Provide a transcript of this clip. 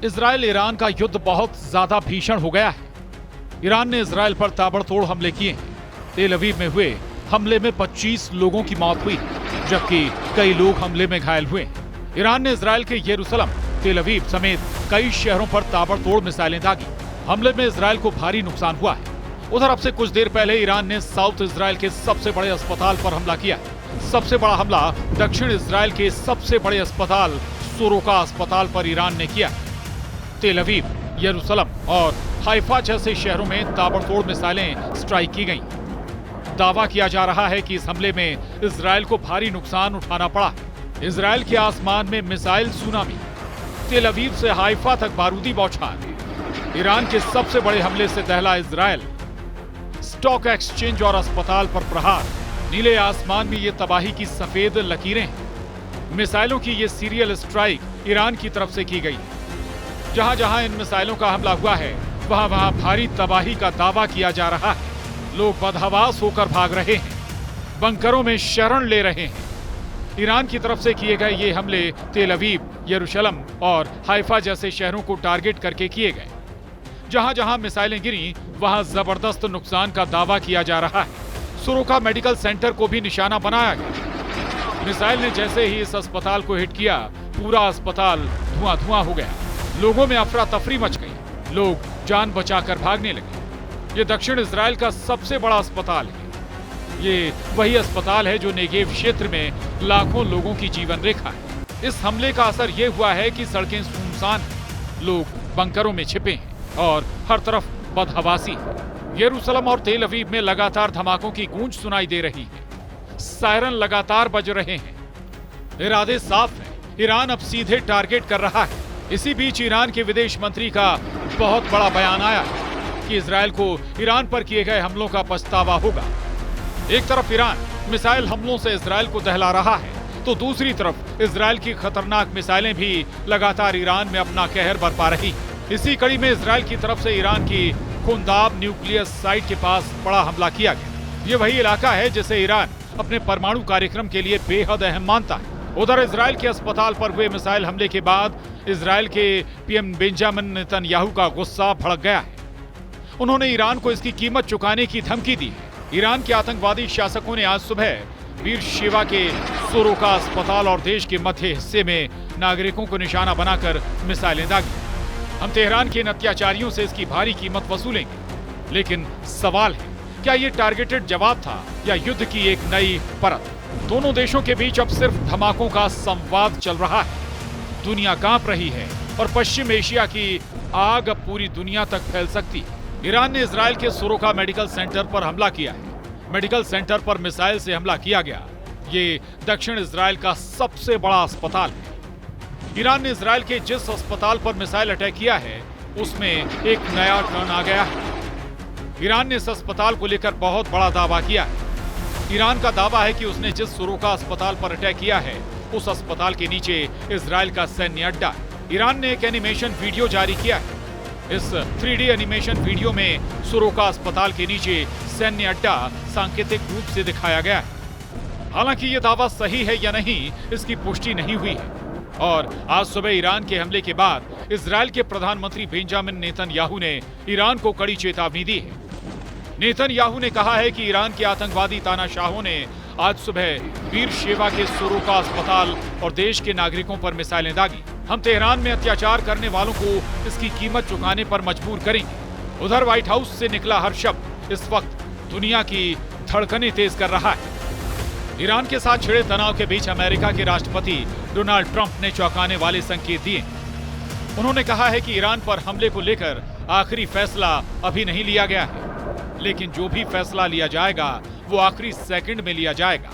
Israel Iran का युद्ध बहुत ज्यादा भीषण हो गया है। ईरान ने इजराइल पर ताबड़तोड़ हमले किए हैं। तेल अवीव में हुए हमले में 25 लोगों की मौत हुई, जबकि कई लोग हमले में घायल हुए। ईरान ने इजराइल के यरूशलेम, तेल अवीव समेत कई शहरों पर ताबड़तोड़ मिसाइलें दागी। हमले में इजराइल को भारी नुकसान हुआ है। उधर अब से कुछ देर पहले ईरान ने साउथ इजराइल के सबसे बड़े अस्पताल पर हमला किया। सबसे बड़ा हमला दक्षिण इजराइल के सबसे बड़े अस्पताल सोरोका अस्पताल पर ईरान ने किया। तेल अवीव, यरूशलेम और हाइफा जैसे शहरों में ताबड़तोड़ मिसाइलें स्ट्राइक की गईं। दावा किया जा रहा है कि इस हमले में इजराइल को भारी नुकसान उठाना पड़ा। इजराइल के आसमान में मिसाइल सुनामी, तेल अवीव से हाइफा तक बारूदी बौछार। ईरान के सबसे बड़े हमले से दहला इजराइल। स्टॉक एक्सचेंज और अस्पताल पर प्रहार। नीले आसमान में ये तबाही की सफेद लकीरें हैं। मिसाइलों की ये सीरियल स्ट्राइक ईरान की तरफ से की गई। जहां जहां इन मिसाइलों का हमला हुआ है, वहां वहां भारी तबाही का दावा किया जा रहा है। लोग बदहवास होकर भाग रहे हैं, बंकरों में शरण ले रहे हैं। ईरान की तरफ से किए गए ये हमले तेल अवीव, यरूशलेम और हाइफा जैसे शहरों को टारगेट करके किए गए। जहां जहां मिसाइलें गिरी, वहां जबरदस्त नुकसान का दावा किया जा रहा है। सोरोका मेडिकल सेंटर को भी निशाना बनाया गया। मिसाइल ने जैसे ही इस अस्पताल को हिट किया, पूरा अस्पताल धुआं धुआं हो गया। लोगों में अफरा तफरी मच गई। लोग जान बचाकर भागने लगे। ये दक्षिण इजराइल का सबसे बड़ा अस्पताल है। ये वही अस्पताल है जो नेगेव क्षेत्र में लाखों लोगों की जीवन रेखा है। इस हमले का असर ये हुआ है कि सड़कें सुनसान हैं, लोग बंकरों में छिपे हैं और हर तरफ बदहवासी है। यरूशलेम और तेल अवीव में लगातार धमाकों की गूंज सुनाई दे रही है। सायरन लगातार बज रहे हैं। इरादे साफ हैं। ईरान अब सीधे टारगेट कर रहा है। इसी बीच ईरान के विदेश मंत्री का बहुत बड़ा बयान आया है कि इजराइल को ईरान पर किए गए हमलों का पछतावा होगा। एक तरफ ईरान मिसाइल हमलों से इजराइल को दहला रहा है, तो दूसरी तरफ इजराइल की खतरनाक मिसाइलें भी लगातार ईरान में अपना कहर बरपा रही। इसी कड़ी में इजराइल की तरफ से ईरान की खुंदाब न्यूक्लियर साइट के पास बड़ा हमला किया गया। ये वही इलाका है जिसे ईरान अपने परमाणु कार्यक्रम के लिए बेहद अहम मानता है। उधर इजराइल के अस्पताल पर हुए मिसाइल हमले के बाद इजराइल के पीएम बेंजामिन नेतन्याहू का गुस्सा भड़क गया है। उन्होंने ईरान को इसकी कीमत चुकाने की धमकी दी है। ईरान के आतंकवादी शासकों ने आज सुबह वीर शेवा के सोरोका अस्पताल और देश के मध्य हिस्से में नागरिकों को निशाना बनाकर मिसाइलें दागी। हम तेहरान के इन अत्याचारियों से इसकी भारी कीमत वसूलेंगे। लेकिन सवाल है, क्या ये टारगेटेड जवाब था या युद्ध की एक नई परत? दोनों देशों के बीच अब सिर्फ धमाकों का संवाद चल रहा है। दुनिया कांप रही है और पश्चिम एशिया की आग अब पूरी दुनिया तक फैल सकती है। ईरान ने इजराइल के सोरोका मेडिकल सेंटर पर हमला किया है। मेडिकल सेंटर पर मिसाइल से हमला किया गया। ये दक्षिण इजराइल का सबसे बड़ा अस्पताल है। ईरान ने इजराइल के जिस अस्पताल पर मिसाइल अटैक किया है, उसमें एक नया टर्न आ गया है। ईरान ने इस अस्पताल को लेकर बहुत बड़ा दावा किया है। ईरान का दावा है कि उसने जिस सोरोका अस्पताल पर अटैक किया है, उस अस्पताल के नीचे इजराइल का सैन्य अड्डा है। ईरान ने एक एनिमेशन वीडियो जारी किया है। इस 3D एनिमेशन वीडियो में सोरोका अस्पताल के नीचे सैन्य अड्डा सांकेतिक रूप से दिखाया गया है। हालांकि ये दावा सही है या नहीं, इसकी पुष्टि नहीं हुई है। और आज सुबह ईरान के हमले के बाद इजराइल के प्रधानमंत्री बेंजामिन नेतन्याहू ने ईरान को कड़ी चेतावनी दी है। नेतन्याहू ने कहा है कि ईरान के आतंकवादी तानाशाहों ने आज सुबह वीर शेवा के सोरोका अस्पताल और देश के नागरिकों पर मिसाइलें दागी। हम तेहरान में अत्याचार करने वालों को इसकी कीमत चुकाने पर मजबूर करेंगे। उधर व्हाइट हाउस से निकला हर शब्द इस वक्त दुनिया की धड़कनें तेज कर रहा है। ईरान के साथ छिड़े तनाव के बीच अमेरिका के राष्ट्रपति डोनाल्ड ट्रंप ने चौंकाने वाले संकेत दिए। उन्होंने कहा है कि ईरान पर हमले को लेकर आखिरी फैसला अभी नहीं लिया गया है, लेकिन जो भी फैसला लिया जाएगा वो आखिरी सेकंड में लिया जाएगा।